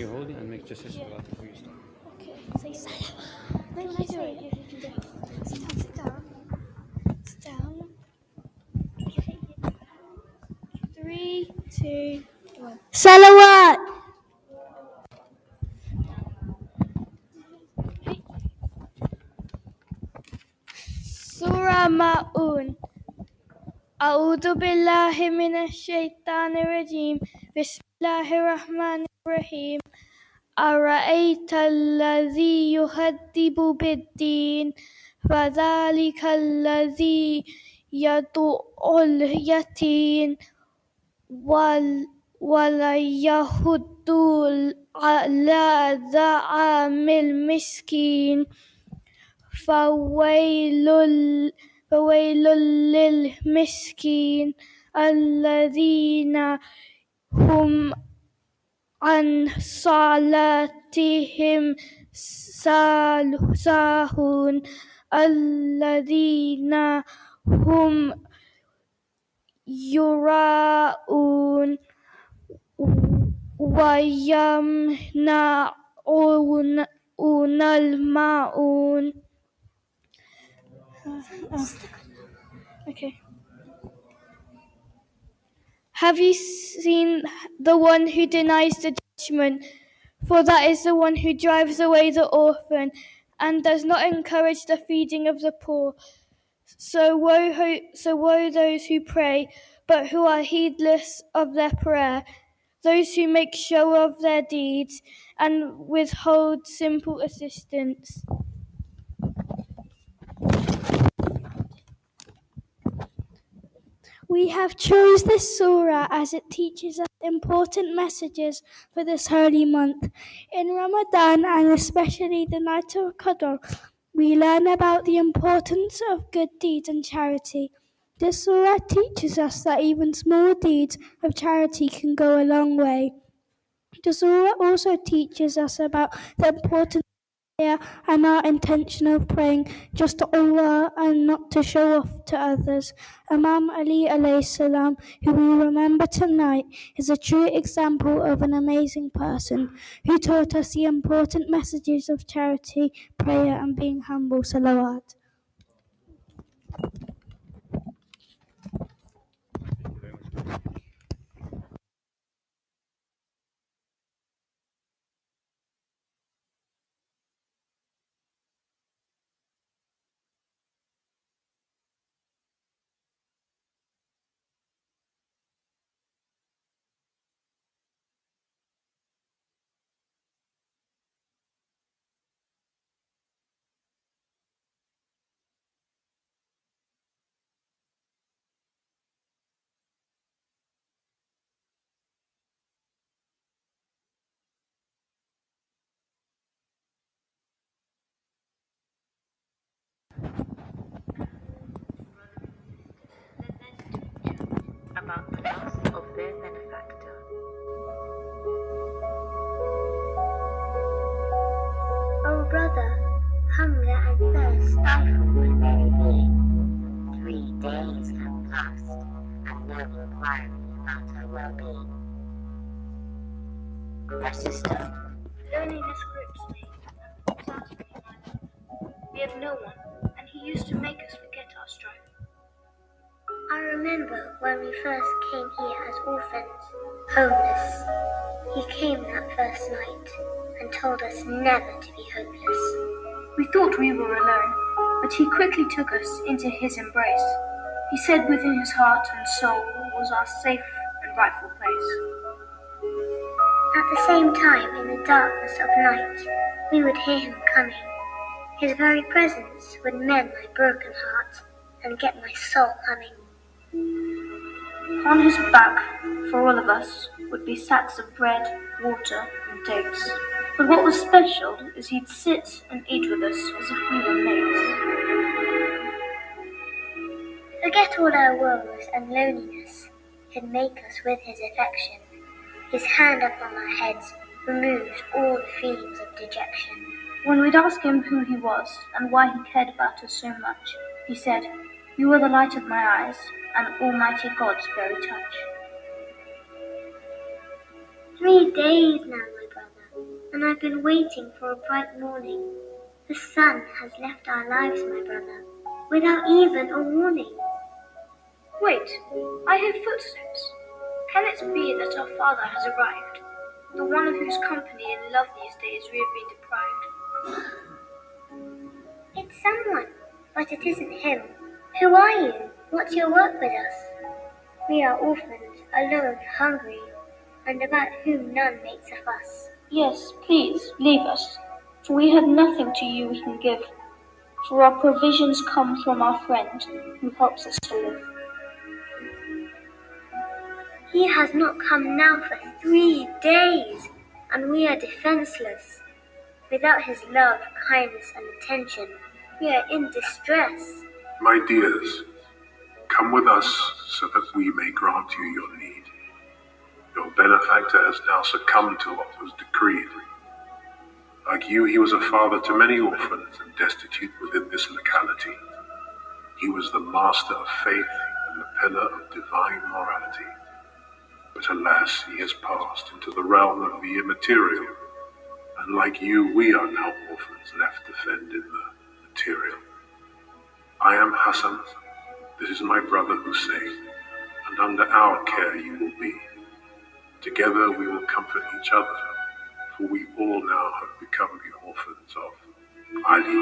you hold it and make just a salawat before you start? Okay, say salam. No, I do it. Yes, you can do it. Sit down. Sit down. Okay. 3, 2, 1. Salawat! Surah Ma'un. أعوذ بالله من الشيطان الرجيم. بسم الله الرحمن الرحيم. أرأيت الذي يكذب بالدين فذلك الذي يدعو اليتيم ولا يحض على طعام المسكين فويل للمسكين الذين هم عن صلاتهم ساهون الذين هم يراءون ويمنعون الماعون. Okay. Have you seen the one who denies the judgment? For that is the one who drives away the orphan and does not encourage the feeding of the poor. So woe those who pray, but who are heedless of their prayer, those who make show of their deeds and withhold simple assistance. We have chose this surah as it teaches us important messages for this holy month. In Ramadan, and especially the night of Qadr, we learn about the importance of good deeds and charity. This surah teaches us that even small deeds of charity can go a long way. The surah also teaches us about the importance and our intention of praying just to Allah and not to show off to others. Imam Ali alayhi salam, who we remember tonight, is a true example of an amazing person who taught us the important messages of charity, prayer and being humble. Salawat. About the loss of their benefactor. Oh brother, hunger and thirst stifle my very being. 3 days have passed, and no inquiry about her well-being. My sister, Loneliness grips me, and walks out of me in my life. We have no one, and he used to make us forget our strife. I remember when we first came here as orphans, homeless. He came that first night and told us never to be hopeless. We thought we were alone, but he quickly took us into his embrace. He said within his heart and soul was our safe and rightful place. At the same time, in the darkness of night, we would hear him coming. His very presence would mend my broken heart and get my soul humming. On his back, for all of us, would be sacks of bread, water, and dates. But what was special is he'd sit and eat with us as if we were mates. Forget all our woes and loneliness, he'd make us with his affection. His hand upon our heads removed all the feelings of dejection. When we'd ask him who he was and why he cared about us so much, he said, "You are the light of my eyes and Almighty God's very touch." 3 days now, my brother, and I've been waiting for a bright morning. The sun has left our lives, my brother, without even a warning. Wait, I hear footsteps. Can it be that our father has arrived, the one of whose company and love these days we have been deprived? It's someone, but it isn't him. Who are you? What's your work with us? We are orphans, alone, hungry, and about whom none makes a fuss. Yes, please, leave us, for we have nothing to you we can give, for our provisions come from our friend, who helps us to live. He has not come now for 3 days, and we are defenseless. Without his love, kindness, and attention, we are in distress. My dears, come with us so that we may grant you your need. Your benefactor has now succumbed to what was decreed. Like you, he was a father to many orphans and destitute within this locality. He was the master of faith and the pillar of divine morality. But alas, he has passed into the realm of the immaterial, and like you, we are now orphans left to fend in the material. I am Hassan, this is my brother Hussein, and under our care you will be. Together we will comfort each other, for we all now have become the orphans of Ali.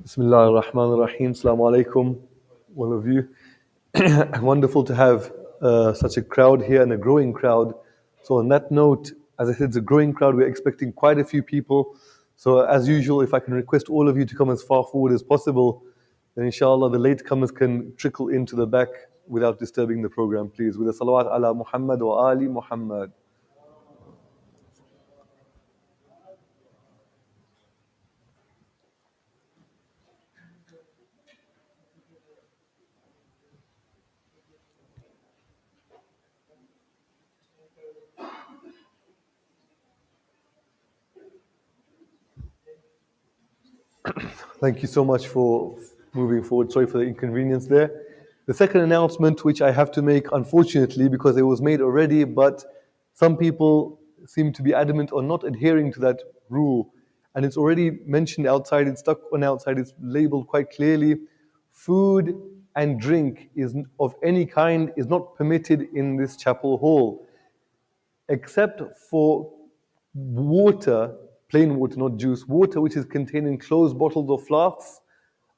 Bismillah ar-Rahman ar-Rahim. Assalamu alaikum, all of you. Wonderful to have such a crowd here and a growing crowd. So on that note, as I said, it's a growing crowd. We're expecting quite a few people. So as usual, if I can request all of you to come as far forward as possible, then inshallah the latecomers can trickle into the back without disturbing the program, please. With a salawat ala Muhammad wa ali Muhammad. Thank you so much for moving forward. Sorry for the inconvenience there. The second announcement, which I have to make, unfortunately, because it was made already, but some people seem to be adamant on not adhering to that rule. And it's already mentioned outside, it's stuck on outside, it's labeled quite clearly. Food and drink of any kind is not permitted in this chapel hall, except for water, plain water, not juice, water which is contained in closed bottles or flasks,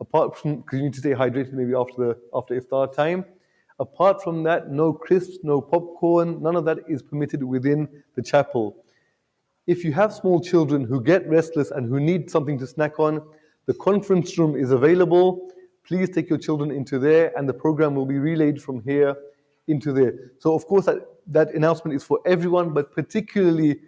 apart from, because you need to stay hydrated maybe after iftar time. Apart from that, no crisps, no popcorn, none of that is permitted within the chapel. If you have small children who get restless and who need something to snack on, the conference room is available. Please take your children into there, and the program will be relayed from here into there. So of course that announcement is for everyone, but particularly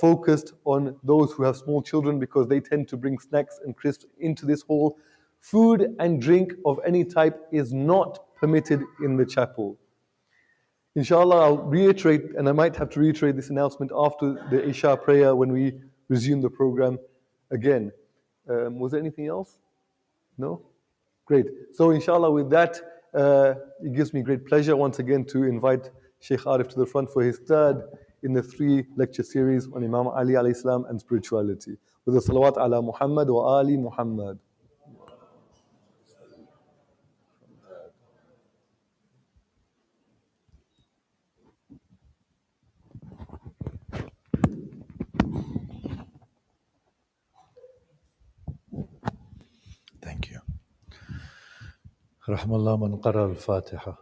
focused on those who have small children, because they tend to bring snacks and crisps into this hall. Food and drink of any type is not permitted in the chapel. Inshallah, I'll reiterate, and I might have to reiterate this announcement after the Isha prayer when we resume the program again. Was there anything else? No? Great. So inshallah, with that, it gives me great pleasure once again to invite Shaykh Arif to the front for his third in the 3 lecture series on Imam Ali alayhi salam and spirituality. With a salawat ala Muhammad wa ali Muhammad. Thank you. رحم الله من قرأ الفاتحة.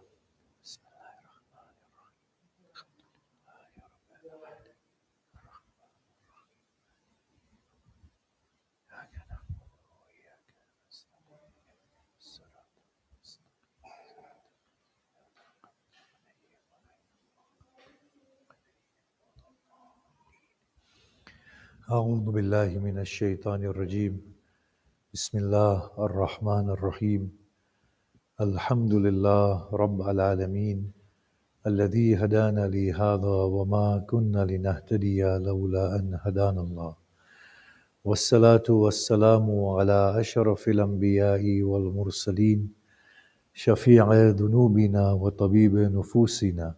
أعوذ بالله من الشيطان الرجيم بسم الله الرحمن الرحيم الحمد لله رب العالمين الذي هدانا لهذا وما كنا لنهتدي لولا أن هدانا الله والصلاة والسلام على أشرف الأنبياء والمرسلين شفيع ذنوبنا وطبيب نفوسنا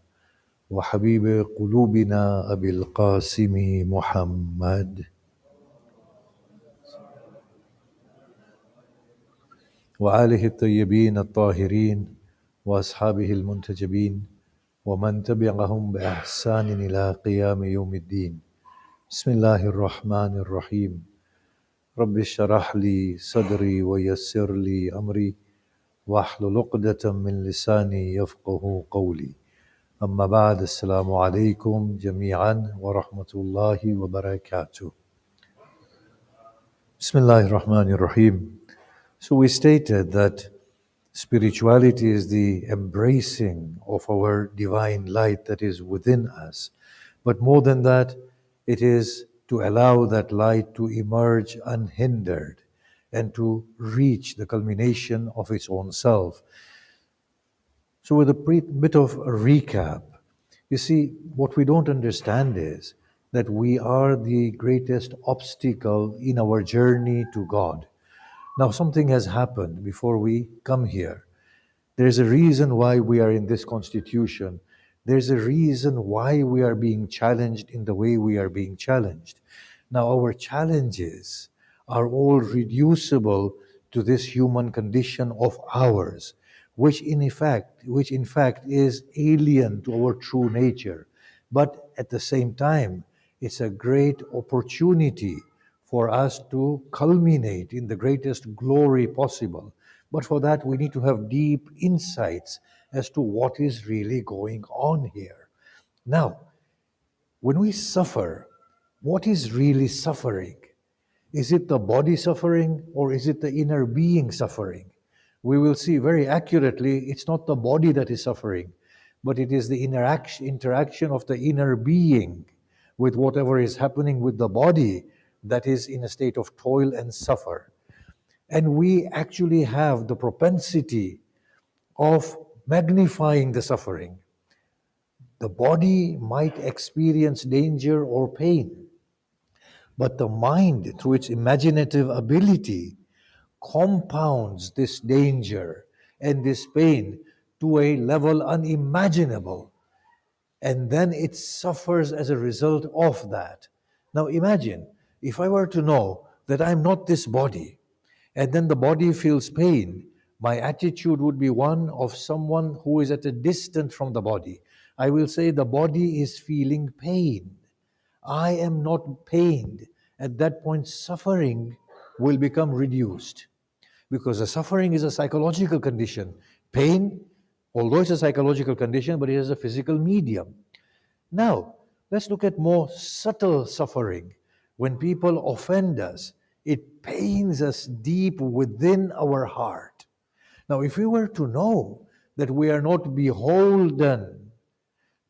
وحبيب قلوبنا أبي القاسم محمد وآله الطيبين الطاهرين وأصحابه المنتجبين ومن تبعهم بإحسان إلى قيام يوم الدين بسم الله الرحمن الرحيم رب اشرح لي صدري ويسر لي أمري واحلل عقدة من لساني يفقه قولي أما بعد السلام عليكم جميعا ورحمة الله وبركاته بسم الله الرحمن الرحيم. So we stated that spirituality is the embracing of our divine light that is within us. But more than that, it is to allow that light to emerge unhindered and to reach the culmination of its own self. So with a bit of a recap, you see, what we don't understand is that we are the greatest obstacle in our journey to God. Now, something has happened before we come here. There's a reason why we are in this constitution. There's a reason why we are being challenged in the way we are being challenged. Now, our challenges are all reducible to this human condition of ours, which in fact is alien to our true nature. But at the same time, it's a great opportunity for us to culminate in the greatest glory possible. But for that, we need to have deep insights as to what is really going on here. Now, when we suffer, what is really suffering? Is it the body suffering or is it the inner being suffering? We will see very accurately it's not the body that is suffering, but it is the interaction of the inner being with whatever is happening with the body that is in a state of toil and suffer. And we actually have the propensity of magnifying the suffering. The body might experience danger or pain, but the mind, through its imaginative ability, compounds this danger and this pain to a level unimaginable. And then it suffers as a result of that. Now imagine, if I were to know that I'm not this body, and then the body feels pain, my attitude would be one of someone who is at a distance from the body. I will say the body is feeling pain. I am not pained. At that point, suffering will become reduced. Because the suffering is a psychological condition. Pain, although it's a psychological condition, but it has a physical medium. Now, let's look at more subtle suffering. When people offend us, it pains us deep within our heart. Now, if we were to know that we are not beholden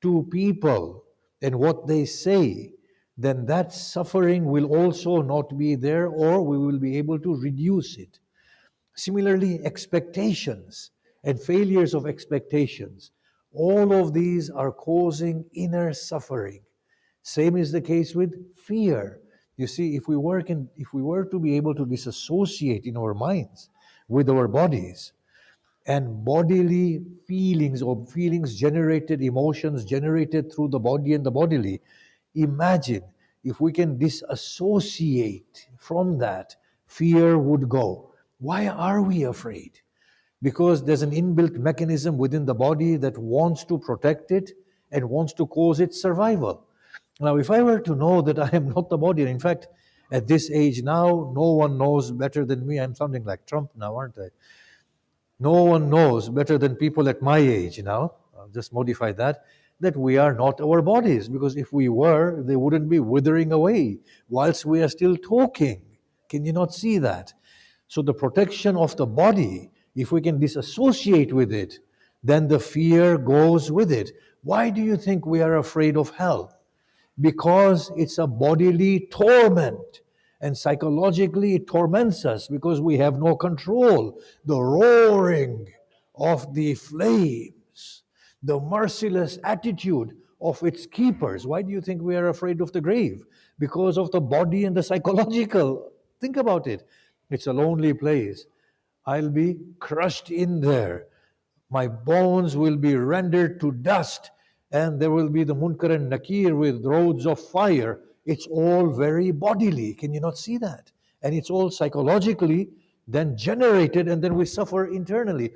to people and what they say, then that suffering will also not be there, or we will be able to reduce it. Similarly, expectations and failures of expectations, all of these are causing inner suffering. Same is the case with fear. You see, if we were to be able to disassociate in our minds with our bodies and bodily feelings or feelings generated, emotions generated through the body and the bodily, imagine if we can disassociate from that, fear would go. Why are we afraid? Because there's an inbuilt mechanism within the body that wants to protect it and wants to cause its survival. Now, if I were to know that I am not the body, and in fact, at this age now, no one knows better than me. I'm sounding like Trump now, aren't I? No one knows better than people at my age now. I'll just modify that we are not our bodies. Because if we were, they wouldn't be withering away whilst we are still talking. Can you not see that? So the protection of the body, if we can disassociate with it, then the fear goes with it. Why do you think we are afraid of hell? because it's a bodily torment. And psychologically, it torments us because we have no control. The roaring of the flames, the merciless attitude of its keepers. Why do you think we are afraid of the grave? Because of the body and the psychological. Think about it. It's a lonely place. I'll be crushed in there. My bones will be rendered to dust, and there will be the Munkar and Nakir with roads of fire. It's all very bodily. Can you not see that? And it's all psychologically then generated, and then we suffer internally.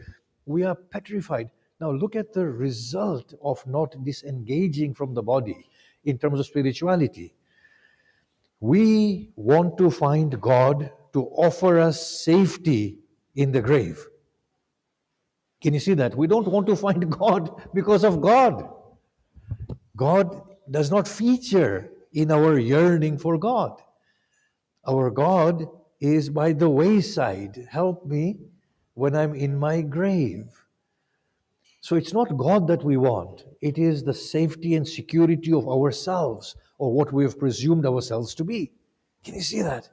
We are petrified. Now look at the result of not disengaging from the body in terms of spirituality. We want to find God to offer us safety in the grave. Can you see that? We don't want to find God because of God. God does not feature in our yearning for God. Our God is by the wayside. Help me when I'm in my grave. So it's not God that we want. It is the safety and security of ourselves, or what we have presumed ourselves to be. Can you see that?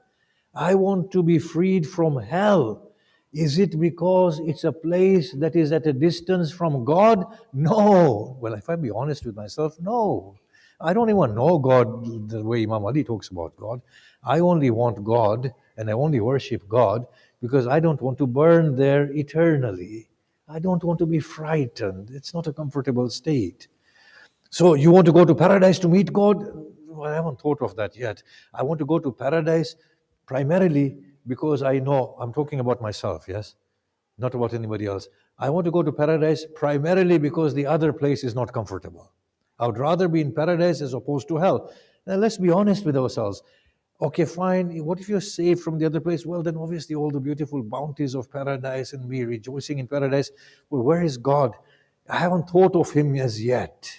I want to be freed from hell. Is it because it's a place that is at a distance from God? No. Well, if I be honest with myself, no. I don't even know God the way Imam Ali talks about God. I only want God, and I only worship God because I don't want to burn there eternally. I don't want to be frightened. It's not a comfortable state. So you want to go to paradise to meet God? Well, I haven't thought of that yet. I want to go to paradise primarily because I know, I'm talking about myself, yes? Not about anybody else. I want to go to paradise primarily because the other place is not comfortable. I would rather be in paradise as opposed to hell. Now let's be honest with ourselves. Okay, fine. What if you're saved from the other place? Well, then obviously all the beautiful bounties of paradise and me rejoicing in paradise. Well, where is God? I haven't thought of Him as yet.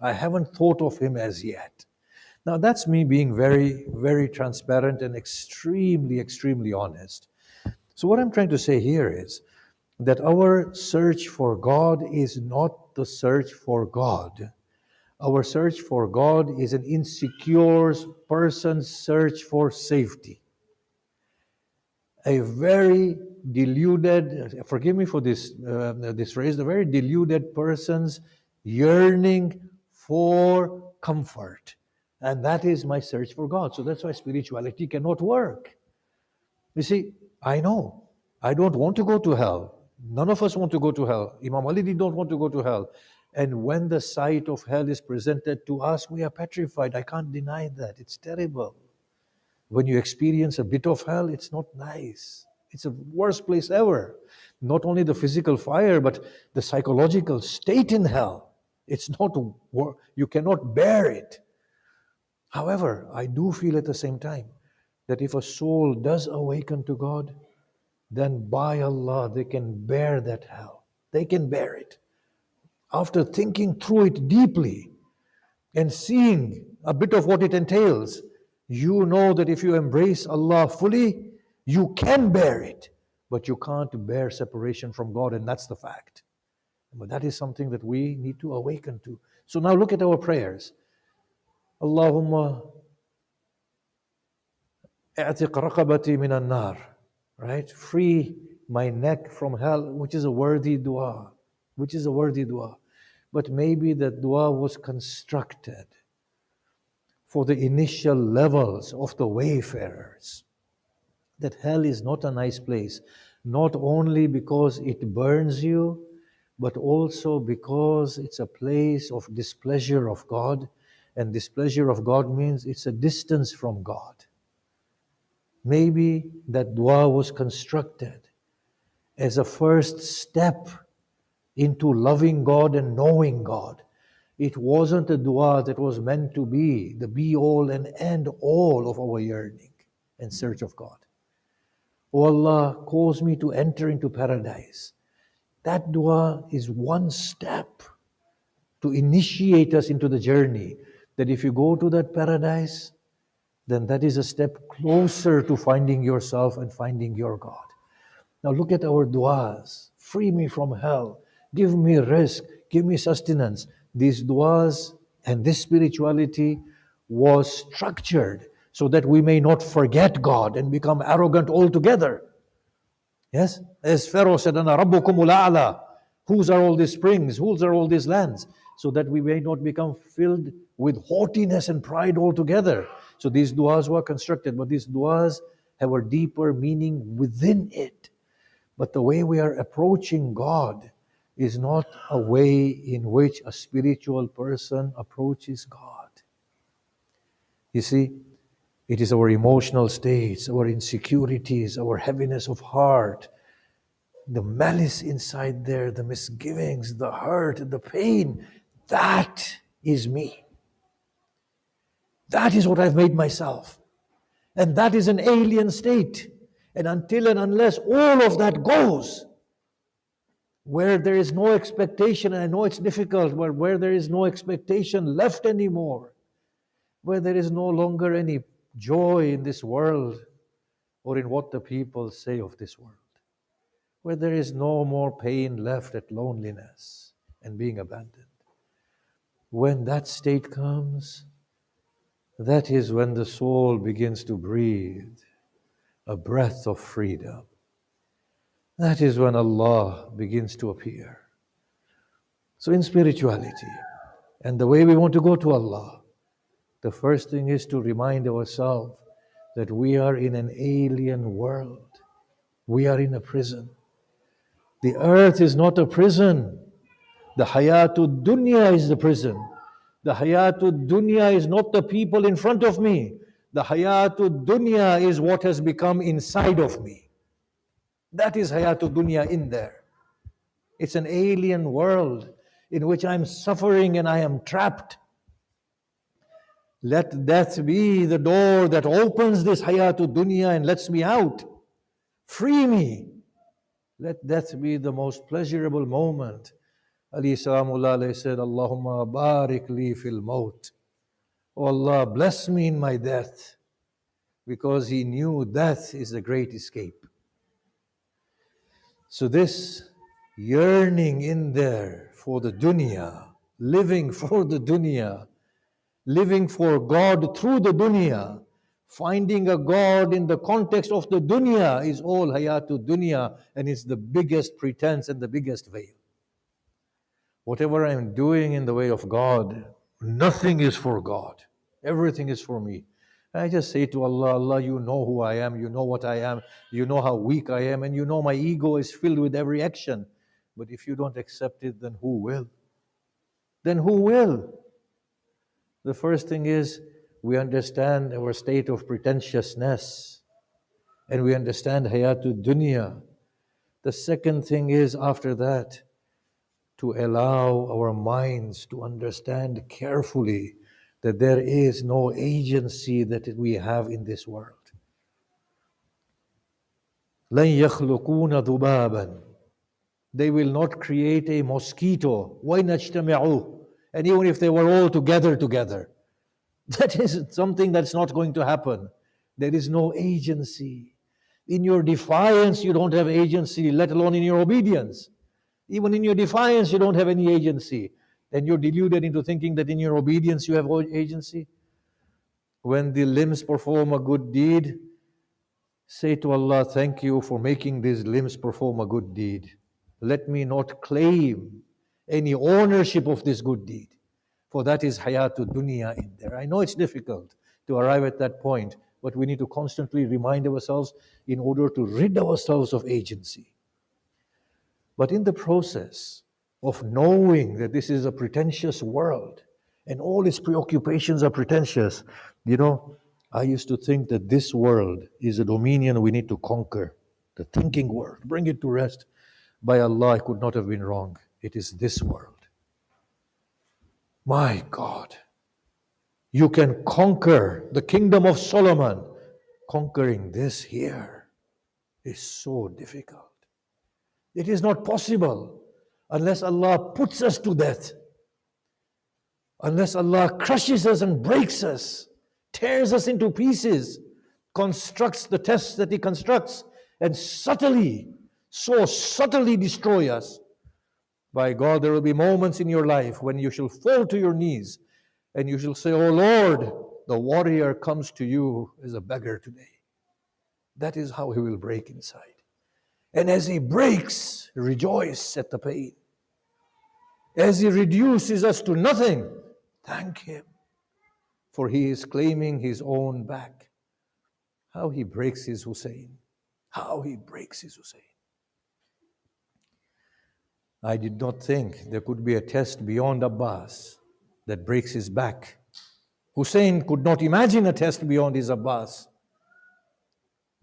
I haven't thought of Him as yet. Now that's me being very, very transparent and extremely, extremely honest. So what I'm trying to say here is that our search for God is not the search for God. Our search for God is an insecure person's search for safety. A very deluded, forgive me for this phrase, a very deluded person's yearning for comfort. And that is my search for God. So that's why spirituality cannot work. You see, I know, I don't want to go to hell. None of us want to go to hell. Imam Ali did not want to go to hell. And when the sight of hell is presented to us, we are petrified. I can't deny that. It's terrible. When you experience a bit of hell, it's not nice. It's the worst place ever. Not only the physical fire, but the psychological state in hell. It's not, you cannot bear it. However, I do feel at the same time that if a soul does awaken to God, then by Allah, they can bear that hell. They can bear it. After thinking through it deeply and seeing a bit of what it entails, you know that if you embrace Allah fully, you can bear it, but you can't bear separation from God, and that's the fact. But that is something that we need to awaken to. So now look at our prayers. Allahumma a'tiq raqabati min an-nar, right? Free my neck from hell, which is a worthy dua, But maybe that dua was constructed for the initial levels of the wayfarers. That hell is not a nice place, not only because it burns you, but also because it's a place of displeasure of God. And displeasure of God means it's a distance from God. Maybe that dua was constructed as a first step into loving God and knowing God. It wasn't a dua that was meant to be the be-all and end-all of our yearning and search of God. Oh Allah, cause me to enter into paradise. That dua is one step to initiate us into the journey. That if you go to that paradise, then that is a step closer to finding yourself and finding your God. Now look at our duas. Free me from hell. Give me rizq. Give me sustenance. These duas and this spirituality was structured so that we may not forget God and become arrogant altogether. Yes? As Pharaoh said, Ana Rabbukumul A'la. Whose are all these springs? Whose are all these lands? So that we may not become filled with haughtiness and pride altogether. So these du'as were constructed, but these du'as have a deeper meaning within it. But the way we are approaching God is not a way in which a spiritual person approaches God. You see, it is our emotional states, our insecurities, our heaviness of heart, the malice inside there, the misgivings, the hurt, the pain. That is me. That is what I've made myself. And that is an alien state. And until and unless all of that goes, where there is no expectation, and I know it's difficult, but where there is no expectation left anymore, where there is no longer any joy in this world or in what the people say of this world, where there is no more pain left at loneliness and being abandoned. When that state comes, that is when the soul begins to breathe a breath of freedom. That is when Allah begins to appear. So in spirituality, and the way we want to go to Allah, the first thing is to remind ourselves that we are in an alien world. We are in a prison. The earth is not a prison. The hayatud dunya is the prison. The hayatud dunya is not the people in front of me. The hayatud dunya is what has become inside of me. That is hayatud dunya in there. It's an alien world in which I'm suffering and I am trapped. Let death be the door that opens this hayatud dunya and lets me out. Free me. Let death be the most pleasurable moment. Ali Salamullah said, Allahumma barik li fil maut. Oh Allah, bless me in my death. Because he knew death is the great escape. So this yearning in there for the dunya, living for the dunya, living for God through the dunya, finding a God in the context of the dunya is all hayatul dunya, and it's the biggest pretense and the biggest veil. Whatever I'm doing in the way of God, nothing is for God. Everything is for me. I just say to Allah, Allah, you know who I am, you know what I am, you know how weak I am, and you know my ego is filled with every action. But if you don't accept it, then who will? Then who will? The first thing is, we understand our state of pretentiousness, and we understand hayatud dunya. The second thing is, after that, to allow our minds to understand carefully that there is no agency that we have in this world. لَن يَخْلُقُونَ ذُبَابًا. They will not create a mosquito. وَإِنْ اجْتَمَعُوا. And even if they were all together, that is something that's not going to happen. There is no agency. In your defiance, you don't have agency, let alone in your obedience. Even in your defiance, you don't have any agency. Then you're deluded into thinking that in your obedience you have agency. When the limbs perform a good deed, say to Allah, thank you for making these limbs perform a good deed. Let me not claim any ownership of this good deed. For that is hayatul dunya in there. I know it's difficult to arrive at that point, but we need to constantly remind ourselves in order to rid ourselves of agency. But in the process of knowing that this is a pretentious world and all its preoccupations are pretentious, I used to think that this world is a dominion we need to conquer, the thinking world, bring it to rest. By Allah, I could not have been wrong. It is this world. My God, you can conquer the kingdom of Solomon. Conquering this here is so difficult. It is not possible unless Allah puts us to death, unless Allah crushes us and breaks us, tears us into pieces, constructs the tests that He constructs, and so subtly destroy us. By God, there will be moments in your life when you shall fall to your knees and you shall say, Oh Lord, the warrior comes to you as a beggar today. That is how he will break inside. And as he breaks, rejoice at the pain. As he reduces us to nothing, thank him, for he is claiming his own back. How he breaks his Hussein. How he breaks his Hussein. I did not think there could be a test beyond Abbas that breaks his back. Hussein could not imagine a test beyond his Abbas,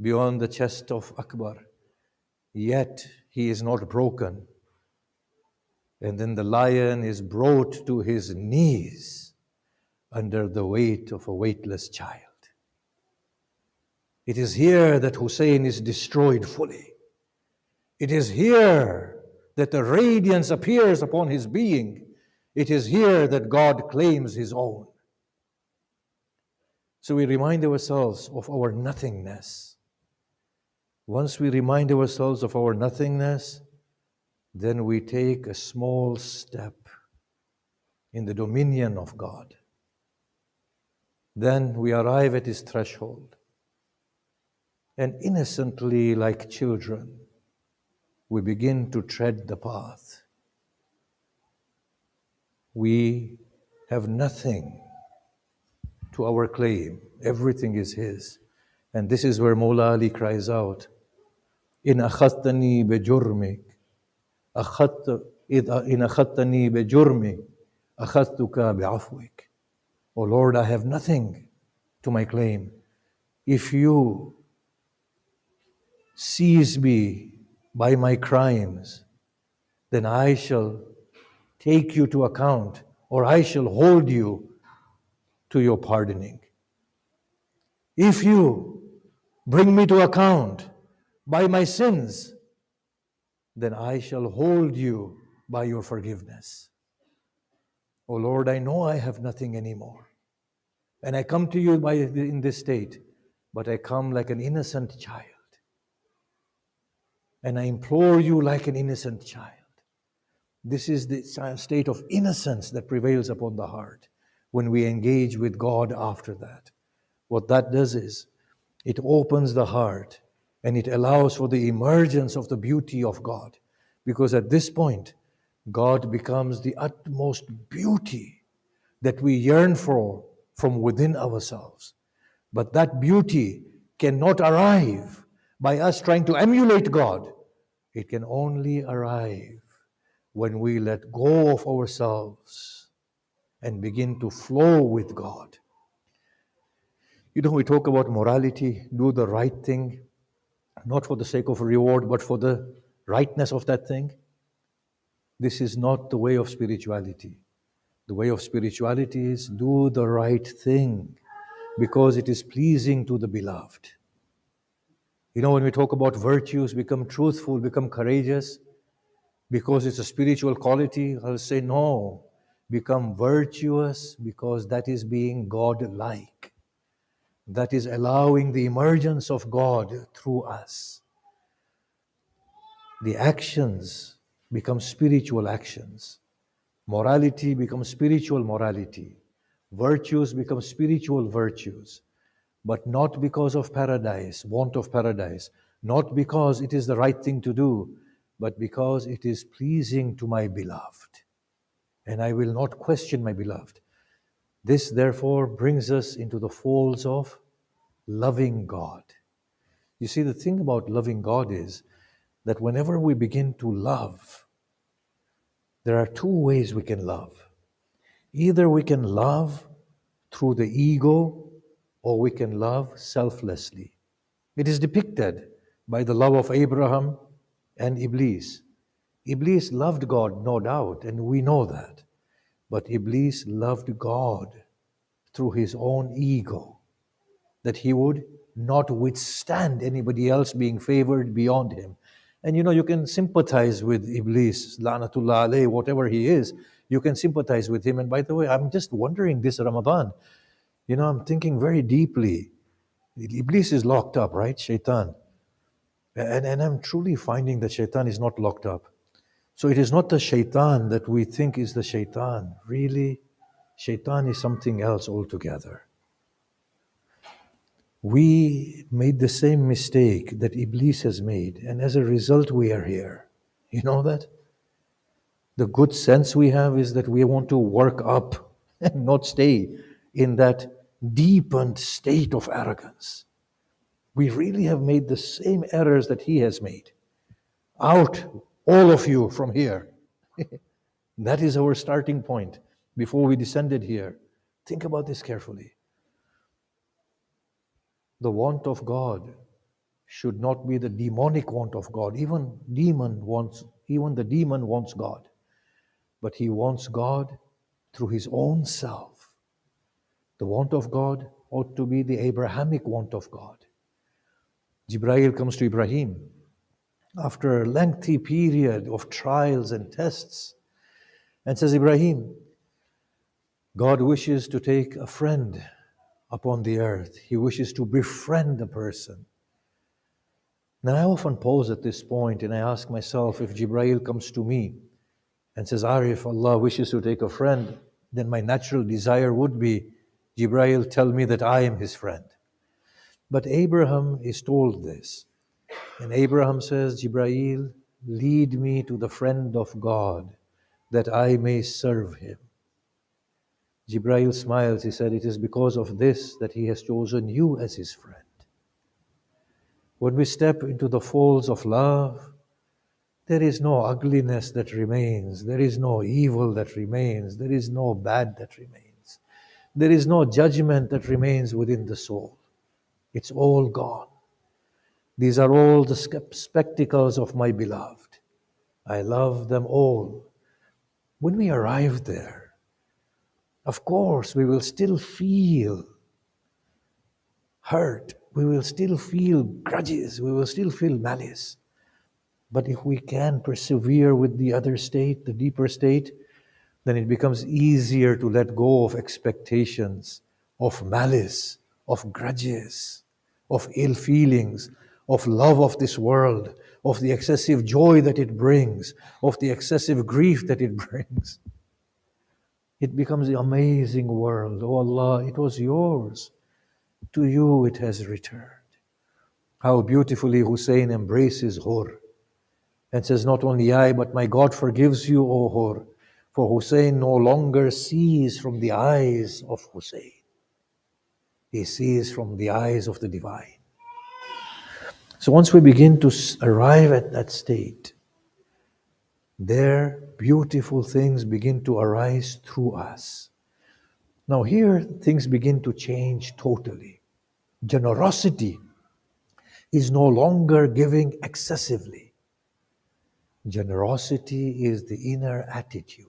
beyond the chest of Akbar. Yet he is not broken. And then the lion is brought to his knees under the weight of a weightless child. It is here that Hussein is destroyed fully. It is here that the radiance appears upon his being. It is here that God claims his own. So we remind ourselves of our nothingness. Once we remind ourselves of our nothingness, then we take a small step in the dominion of God. Then we arrive at his threshold. And innocently, like children, we begin to tread the path. We have nothing to our claim. Everything is his. And this is where Mawla Ali cries out, إن أخذتني بجرمك إن أخذتني بجرمي أخذتك بعفوك. Oh Lord, I have nothing to my claim. If you seize me by my crimes, then I shall take you to account, or I shall hold you to your pardoning. If you bring me to account by my sins, then I shall hold you by your forgiveness. Oh Lord, I know I have nothing anymore. And I come to you in this state, but I come like an innocent child. And I implore you like an innocent child. This is the state of innocence that prevails upon the heart when we engage with God after that. What that does is, it opens the heart and it allows for the emergence of the beauty of God. Because at this point, God becomes the utmost beauty that we yearn for from within ourselves. But that beauty cannot arrive by us trying to emulate God. It can only arrive when we let go of ourselves and begin to flow with God. You know, we talk about morality, do the right thing, not for the sake of a reward, but for the rightness of that thing. This is not the way of spirituality. The way of spirituality is do the right thing because it is pleasing to the beloved. You know, when we talk about virtues, become truthful, become courageous, because it's a spiritual quality, I'll say no. Become virtuous because that is being God-like. That is allowing the emergence of God through us. The actions become spiritual actions. Morality becomes spiritual morality. Virtues become spiritual virtues. But not because of paradise, want of paradise. Not because it is the right thing to do, but because it is pleasing to my beloved. And I will not question my beloved. This, therefore, brings us into the folds of loving God. You see, the thing about loving God is that whenever we begin to love, there are two ways we can love. Either we can love through the ego, or we can love selflessly. It is depicted by the love of Abraham and Iblis. Iblis loved God, no doubt, and we know that. But Iblis loved God through his own ego, that he would not withstand anybody else being favored beyond him. And you know, you can sympathize with Iblis, La'natullah alayh, whatever he is, you can sympathize with him. And by the way, I'm just wondering this Ramadan, you know, I'm thinking very deeply. Iblis is locked up, right? Shaitan. And I'm truly finding that Shaitan is not locked up. So it is not the Shaitan that we think is the Shaitan. Really, Shaitan is something else altogether. We made the same mistake that Iblis has made, and as a result, we are here. You know that? The good sense we have is that we want to work up and not stay in that deepened state of arrogance. We really have made the same errors that he has made. Out, all of you, from here. That is our starting point before we descended here. Think about this carefully. The want of God should not be the demonic want of God. Even the demon wants God. But he wants God through his own self. The want of God ought to be the Abrahamic want of God. Jibreel comes to Ibrahim after a lengthy period of trials and tests and says, Ibrahim, God wishes to take a friend upon the earth. He wishes to befriend a person. Now I often pause at this point and I ask myself, if Jibreel comes to me and says, Arif, Allah wishes to take a friend, then my natural desire would be, Jibreel, tell me that I am his friend. But Abraham is told this. And Abraham says, Jibreel, lead me to the friend of God, that I may serve him. Jibreel smiles. He said, it is because of this that he has chosen you as his friend. When we step into the folds of love, there is no ugliness that remains. There is no evil that remains. There is no bad that remains. There is no judgment that remains within the soul. It's all gone. These are all the spectacles of my beloved. I love them all. When we arrive there, of course, we will still feel hurt. We will still feel grudges. We will still feel malice. But if we can persevere with the other state, the deeper state, then it becomes easier to let go of expectations, of malice, of grudges, of ill feelings, of love of this world, of the excessive joy that it brings, of the excessive grief that it brings. It becomes the amazing world. Oh Allah, it was yours. To you it has returned. How beautifully Hussein embraces Hur and says, not only I, but my God forgives you, O Hur, for Hussein no longer sees from the eyes of Hussein. He sees from the eyes of the divine. So once we begin to arrive at that state, there beautiful things begin to arise through us. Now here things begin to change totally. Generosity is no longer giving excessively. Generosity is the inner attitude.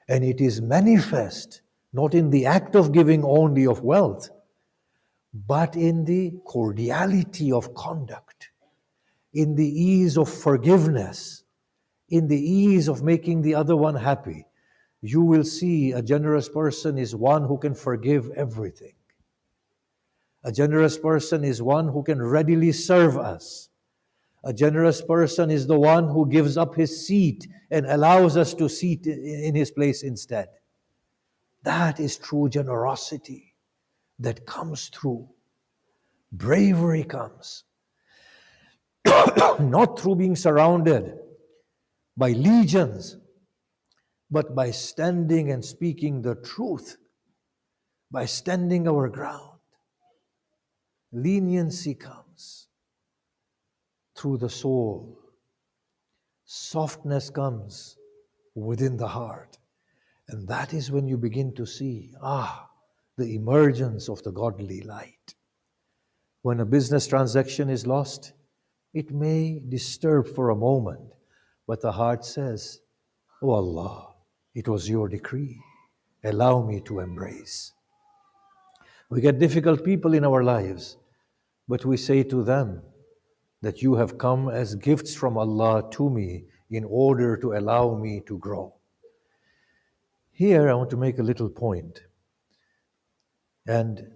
And it is manifest not in the act of giving only of wealth, but in the cordiality of conduct, in the ease of forgiveness, in the ease of making the other one happy. You will see a generous person is one who can forgive everything. A generous person is one who can readily serve us. A generous person is the one who gives up his seat and allows us to sit in his place instead. That is true generosity that comes through. Bravery comes not through being surrounded by legions, but by standing and speaking the truth, by standing our ground. Leniency comes through the soul. Softness comes within the heart. And that is when you begin to see, the emergence of the godly light. When a business transaction is lost, it may disturb for a moment, but the heart says, Oh Allah, it was your decree. Allow me to embrace. We get difficult people in our lives, but we say to them that you have come as gifts from Allah to me in order to allow me to grow. Here I want to make a little point. And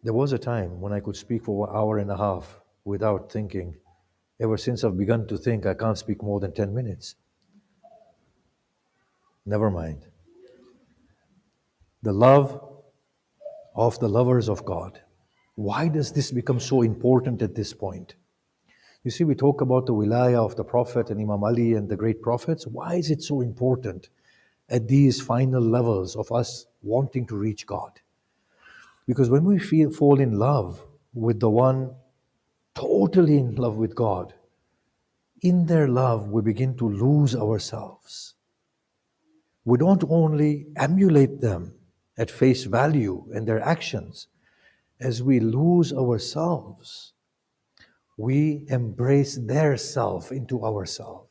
there was a time when I could speak for 1 hour and a half without thinking. Ever since I've begun to think, I can't speak more than 10 minutes. Never mind. The love of the lovers of God. Why does this become so important at this point? You see, we talk about the wilayah of the Prophet and Imam Ali and the great prophets. Why is it so important at these final levels of us wanting to reach God? Because when we fall in love with the one totally in love with God, in their love we begin to lose ourselves. We don't only emulate them at face value and their actions. As we lose ourselves, we embrace their self into ourself.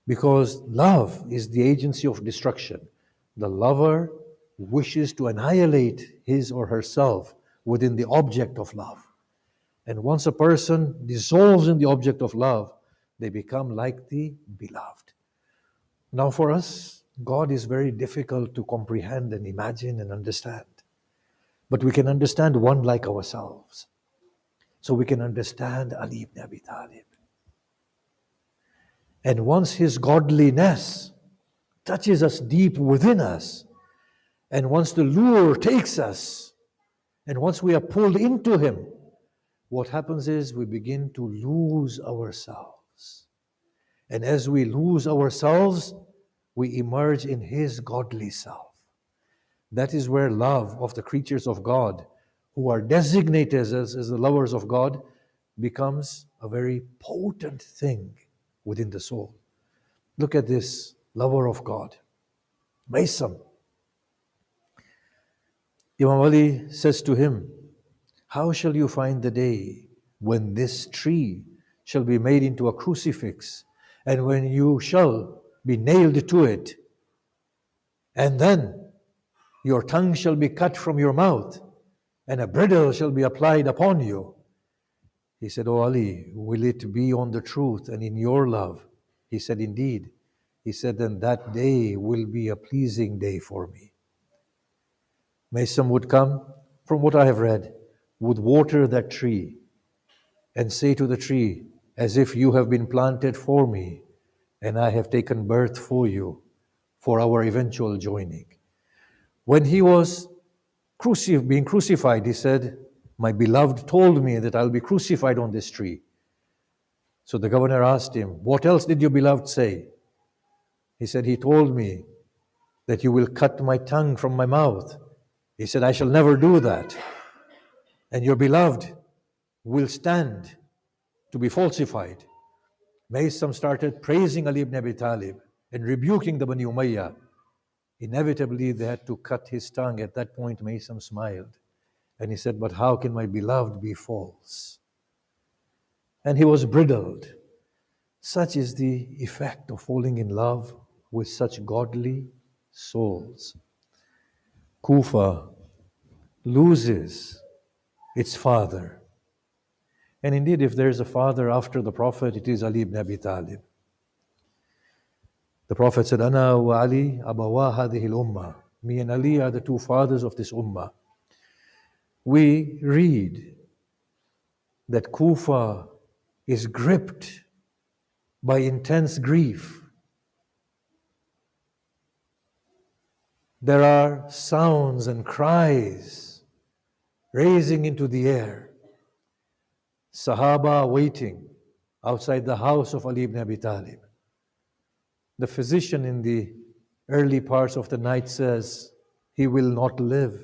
Because love is the agency of destruction. The lover wishes to annihilate his or herself within the object of love. And once a person dissolves in the object of love, they become like the beloved. Now for us, God is very difficult to comprehend and imagine and understand. But we can understand one like ourselves. So we can understand Ali ibn Abi Talib. And once his godliness touches us deep within us, and once the lure takes us, and once we are pulled into him, what happens is we begin to lose ourselves. And as we lose ourselves, we emerge in his godly self. That is where love of the creatures of God, who are designated as the lovers of God, becomes a very potent thing within the soul. Look at this lover of God, Maysam. Imam Ali says to him, "How shall you find the day when this tree shall be made into a crucifix, and when you shall be nailed to it, and then your tongue shall be cut from your mouth, and a bridle shall be applied upon you?" He said, "O Ali, will it be on the truth and in your love?" He said, "Indeed." He said, "Then that day will be a pleasing day for me." Maysam would come, from what I have read, would water that tree and say to the tree, "As if you have been planted for me, and I have taken birth for you, for our eventual joining." When he was being crucified, he said, "My beloved told me that I'll be crucified on this tree." So the governor asked him, "What else did your beloved say?" He said, "He told me that you will cut my tongue from my mouth." He said, "I shall never do that. And your beloved will stand to be falsified." Maysam started praising Ali ibn Abi Talib and rebuking the Bani Umayyah. Inevitably, they had to cut his tongue. At that point, Maysam smiled. And he said, "But how can my beloved be false?" And he was bridled. Such is the effect of falling in love with such godly souls. Kufa loses its father. And indeed, if there is a father after the Prophet, it is Ali ibn Abi Talib. The Prophet said, "Ana wa Ali abawa hadhihi al-ummah." Me and Ali are the two fathers of this ummah. We read that Kufa is gripped by intense grief. There are sounds and cries raising into the air. Sahaba waiting outside the house of Ali ibn Abi Talib. The physician in the early parts of the night says, "He will not live.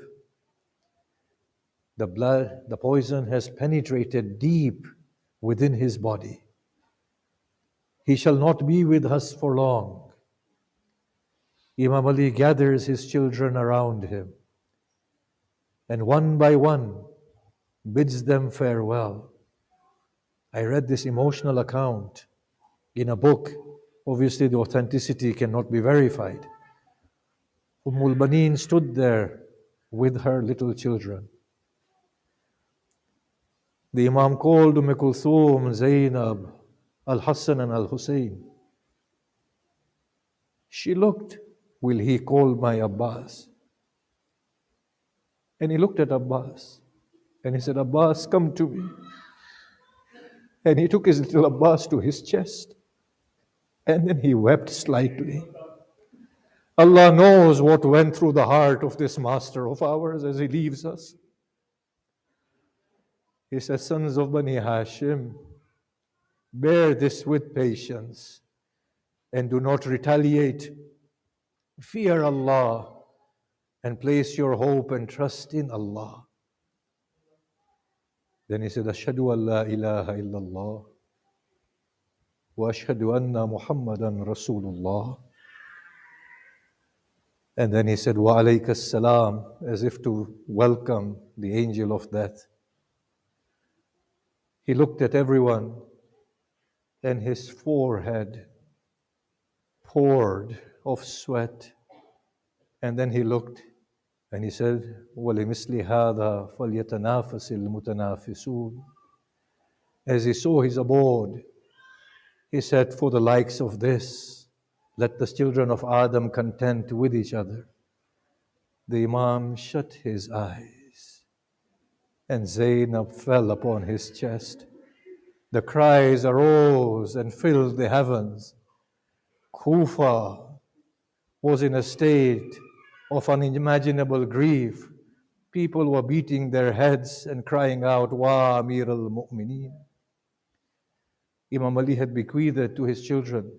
The poison has penetrated deep within his body. He shall not be with us for long." Imam Ali gathers his children around him and one by one bids them farewell. I read this emotional account in a book. Obviously, the authenticity cannot be verified. Ummul Baneen stood there with her little children. The Imam called Kulthum, Zainab, Al-Hassan and Al-Hussein. She looked, "Will he call my Abbas?" And he looked at Abbas and he said, "Abbas, come to me." And he took his little Abbas to his chest and then he wept slightly. Allah knows what went through the heart of this master of ours as he leaves us. He says, sons of Bani Hashim, bear this with patience and do not retaliate. Fear Allah and place your hope and trust in Allah. Then he said, Ashhadu an la ilaha illallah wa ashhadu anna Muhammadan Rasulullah. And then he said, wa alayka salam, as if to welcome the angel of death. He looked at everyone and his forehead poured of sweat. And then he looked and he said, وَلِمِثْلِ هَذَا فَلْيَتَنَافَسِ الْمُتَنَافِسُونَ. As he saw his abode, he said, for the likes of this, let the children of Adam contend with each other. The Imam shut his eyes and Zainab fell upon his chest. The cries arose and filled the heavens. Kufa was in a state of unimaginable grief. People were beating their heads and crying out, Wa Amir al-Mu'mineen. Imam Ali had bequeathed to his children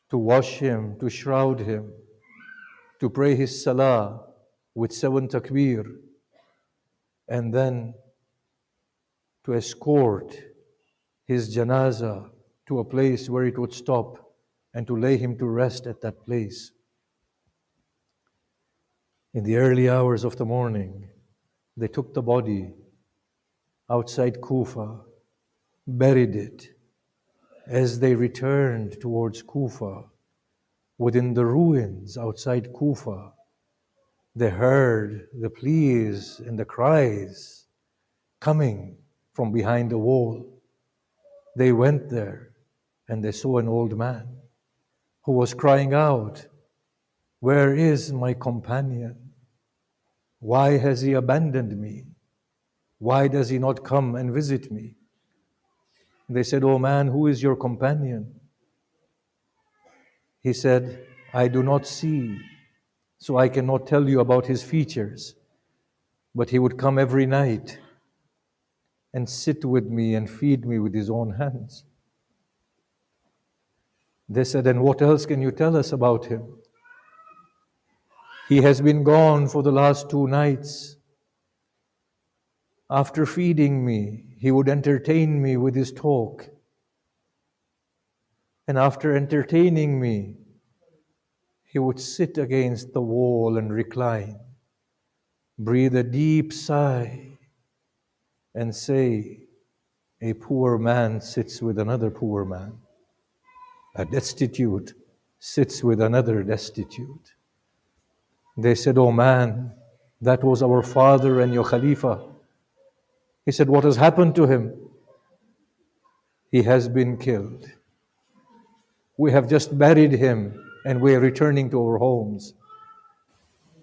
to wash him, to shroud him, to pray his salah with 7 takbir, and then to escort his janazah to a place where it would stop and to lay him to rest at that place. In the early hours of the morning, they took the body outside Kufa, buried it. As they returned towards Kufa, within the ruins outside Kufa, they heard the pleas and the cries coming from behind the wall. They went there and they saw an old man who was crying out, where is my companion? Why has he abandoned me? Why does he not come and visit me? They said, oh man, who is your companion? He said, I do not see, so I cannot tell you about his features. But he would come every night and sit with me and feed me with his own hands. They said, and what else can you tell us about him? He has been gone for the last 2 nights. After feeding me, he would entertain me with his talk. And after entertaining me, he would sit against the wall and recline, breathe a deep sigh, and say, a poor man sits with another poor man. A destitute sits with another destitute. They said, oh man, that was our father and your Khalifa. He said, what has happened to him? He has been killed. We have just buried him and we are returning to our homes.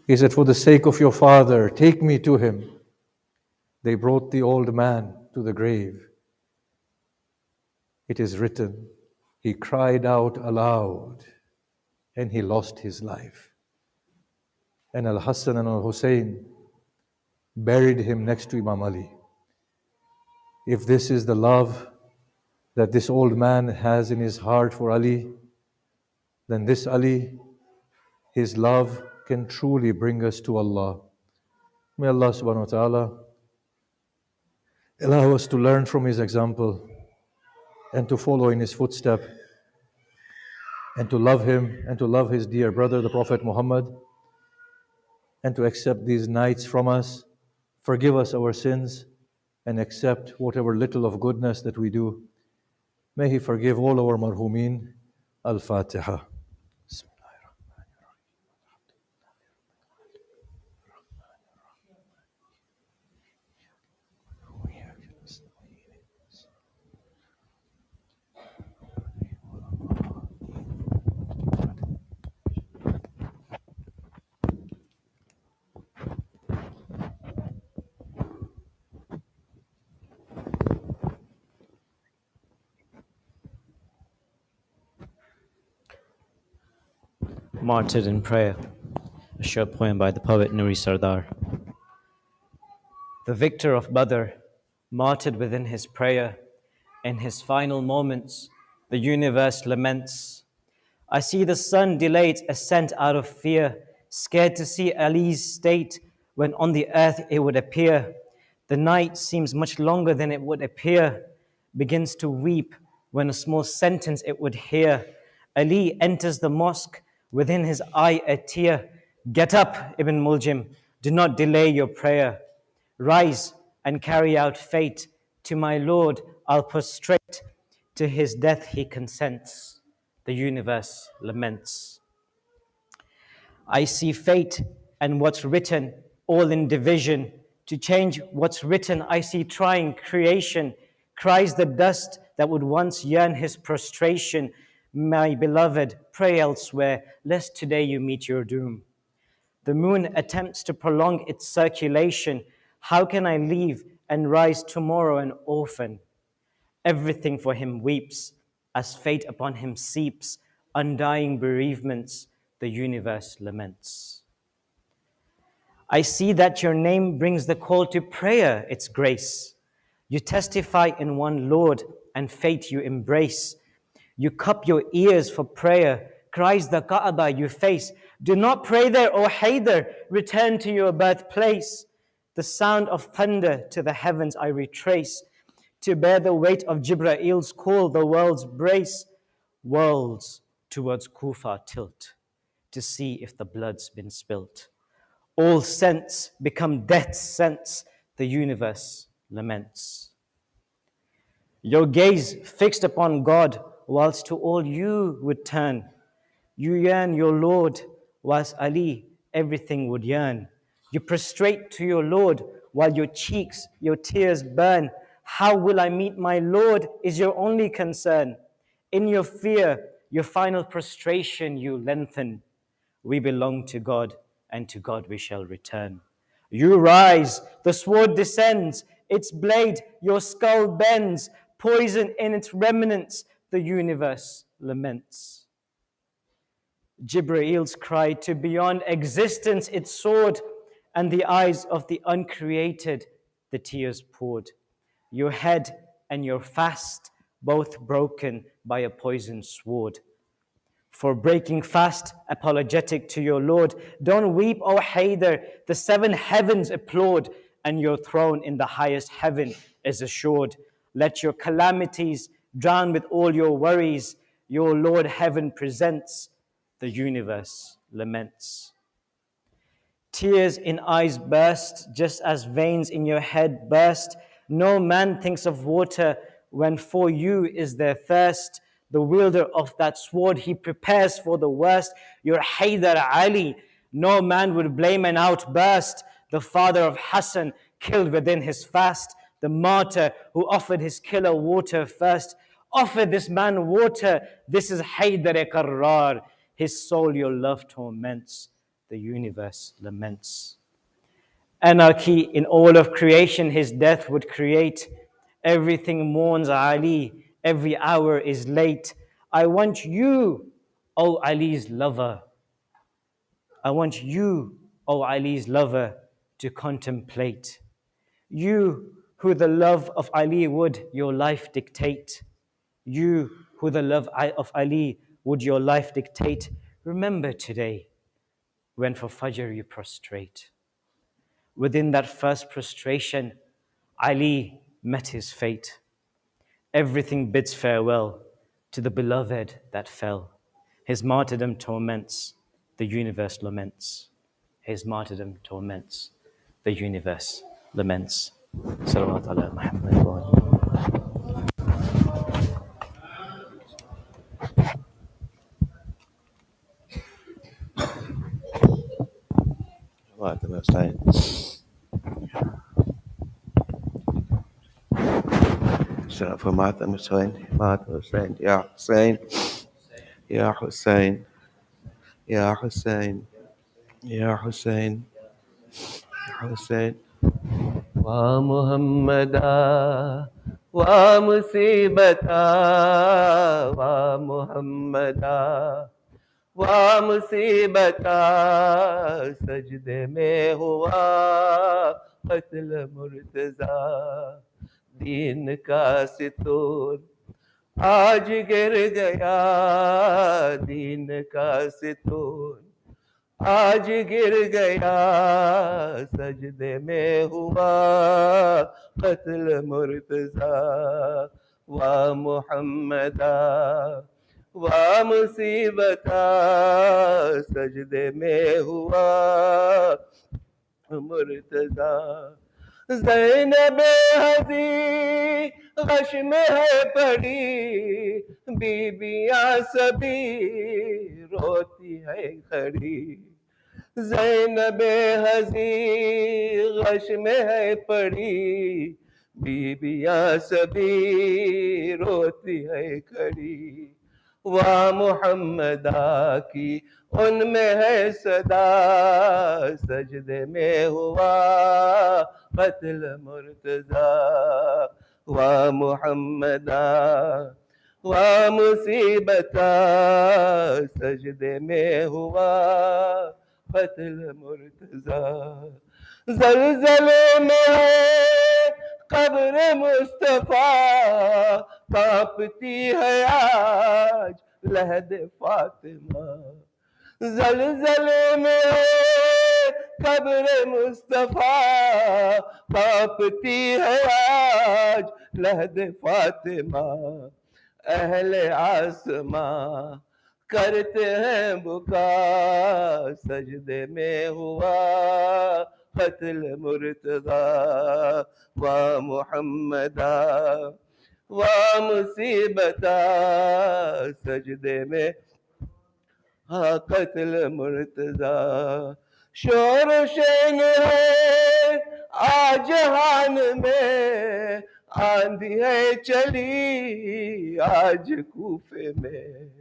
He said, for the sake of your father, take me to him. They brought the old man to the grave. It is written, he cried out aloud and he lost his life. And Al-Hassan and Al-Hussein buried him next to Imam Ali. If this is the love that this old man has in his heart for Ali, then this Ali, his love can truly bring us to Allah. May Allah subhanahu wa ta'ala allow us to learn from his example and to follow in his footstep and to love him and to love his dear brother, the Prophet Muhammad, and to accept these nights from us, forgive us our sins, and accept whatever little of goodness that we do. May he forgive all our marhumeen. Al-Fatiha. Martyred in Prayer, a short poem by the poet Nuri Sardar. The victor of Badr, martyred within his prayer, in his final moments, the universe laments. I see the sun delayed ascent out of fear, scared to see Ali's state when on the earth it would appear. The night seems much longer than it would appear, begins to weep when a small sentence it would hear. Ali enters the mosque, within his eye a tear. Get up, Ibn Muljim, do not delay your prayer. Rise and carry out fate. To my Lord I'll prostrate. To his death he consents. The universe laments. I see fate and what's written all in division. To change what's written, I see trying creation. Cries the dust that would once yearn his prostration. My beloved, pray elsewhere, lest today you meet your doom. The moon attempts to prolong its circulation. How can I leave and rise tomorrow an orphan? Everything for him weeps, as fate upon him seeps, undying bereavements, the universe laments. I see that your name brings the call to prayer, its grace. You testify in one Lord, and fate you embrace. You cup your ears for prayer, cries the Kaaba you face. Do not pray there, O Haydar, return to your birthplace. The sound of thunder to the heavens I retrace. To bear the weight of Jibrail's call, the worlds brace. Worlds towards Kufa tilt, to see if the blood's been spilt. All scents become death's scents, the universe laments. Your gaze fixed upon God, whilst to all you would turn. You yearn your Lord, whilst Ali everything would yearn. You prostrate to your Lord, while your cheeks, your tears burn. How will I meet my Lord is your only concern. In your fear, your final prostration you lengthen. We belong to God, and to God we shall return. You rise, the sword descends, its blade your skull bends. Poison in its remnants, the universe laments. Jibrail's cry to beyond existence it soared, and the eyes of the uncreated the tears poured. Your head and your fast both broken by a poisoned sword. For breaking fast, apologetic to your Lord, don't weep, O Haydar, the seven heavens applaud, and your throne in the highest heaven is assured. Let your calamities drown with all your worries. Your Lord heaven presents, the universe laments. Tears in eyes burst, just as veins in your head burst. No man thinks of water when for you is their thirst. The wielder of that sword, he prepares for the worst. Your Haydar Ali, no man would blame an outburst. The father of Hassan, killed within his fast. The martyr who offered his killer water first. Offer this man water, this is Haydar Karrar. His soul your love torments, the universe laments. Anarchy in all of creation his death would create. Everything mourns Ali, every hour is late. I want you, O Ali's lover. I want you, O Ali's lover, to contemplate. You who the love of Ali would your life dictate. You who the love of Ali would your life dictate. Remember today when for Fajr you prostrate. Within that first prostration, Ali met his fate. Everything bids farewell to the beloved that fell. His martyrdom torments, the universe laments. His martyrdom torments, the universe laments. Salawat ala Muhammad wa alihi. For Martha Hussein, Martha Hussein, Ya Hussein, Ya Hussein, Ya Hussein, Ya Hussein, Ya Hussein. Wa Muhammada, wa musibata, wa Muhammada, वाह मुसीबता सजदे में हुआ कत्ल मुर्तजा दीन का सितून आज गिर गया दीन का सितून आज गिर गया सजदे में हुआ कत्ल मुर्तजा वाह मुहम्मदा वाह मुसीबता सजदे में हुआ मुर्तजा ज़ैनब हज़ी गश में है पड़ी बीबियां सभी रोती है खड़ी ज़ैनब हज़ी गश में है पड़ी बीबियां सभी रोती है खड़ी वाह मुहम्मदा की उनमें है सदा सजदे में हुआ कत्ल मुर्तजा वाह मुहम्मदा वाह मुसीबता सजदे में हुआ कत्ल मुर्तजा ज़लज़ले में है कब्र मुस्तफा कांपती है आज लहद फातिमा ज़लज़ले में है कब्र मुस्तफा कांपती है आज लहद फातिमा अहले आसमां करते हैं बुका सजदे में हुआ कत्ल मुर्तजा वाह मुहम्मदा वाह मुसीबता सजदे में हाँ कत्ल मुर्तजा शोर शेन है आज जहान में आंधी है चली आज कूफे में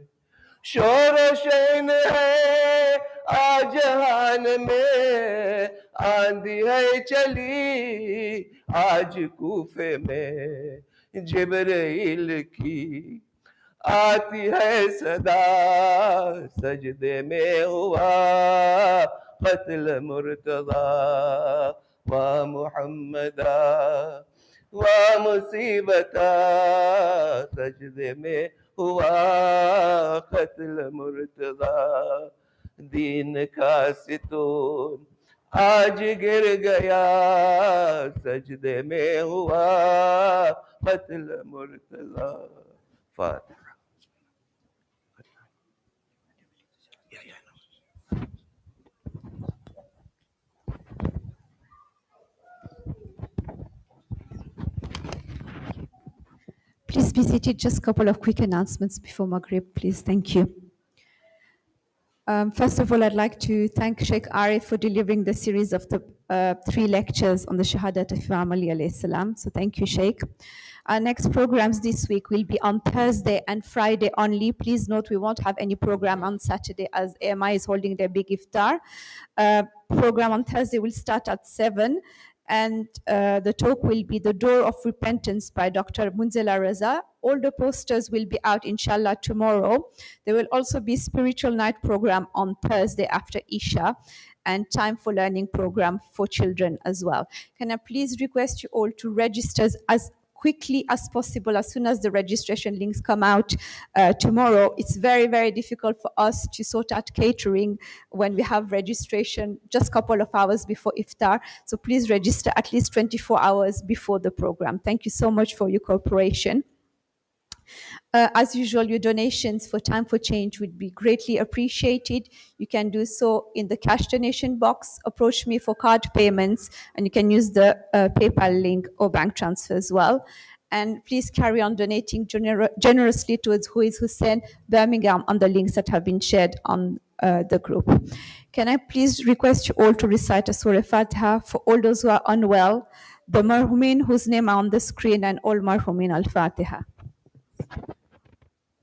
शोर शेन है आज जहान में आंधी है चली आज कूफे में जिब्रील की आती है सदा सजदे में हुआ कत्ल मुर्तजा वाह मुहम्मदा वाह मुसीबता सजदे में हुआ कत्ल मुर्तजा दीन का सितून आज गिर गया सजदे में हुआ कत्ल मुर्तजा फातिहा Please be seated. Just a couple of quick announcements before Maghrib, please. Thank you. First of all, I'd like to thank Shaykh Arif for delivering the series of the 3 lectures on the Shahadat of Imam Ali alayhi salam. So thank you, Shaykh. Our next programs this week will be on Thursday and Friday only. Please note we won't have any program on Saturday as AMI is holding their big iftar. Program on Thursday will start at 7. And the talk will be The Door of Repentance by Dr. Munzela Raza. All the posters will be out, inshallah, tomorrow. There will also be spiritual night program on Thursday after Isha and time for learning program for children as well. Can I please request you all to register as quickly as possible, as soon as the registration links come out tomorrow. It's very, very difficult for us to sort out catering when we have registration just a couple of hours before iftar. So please register at least 24 hours before the program. Thank you so much for your cooperation. As usual, your donations for Time for Change would be greatly appreciated. You can do so in the cash donation box. Approach me for card payments, and you can use the PayPal link or bank transfer as well. And please carry on donating generously towards Who is Hussein Birmingham on the links that have been shared on the group. Can I please request you all to recite a Surah Fatiha for all those who are unwell, the marhumin whose name are on the screen, and all marhumin al-Fatiha.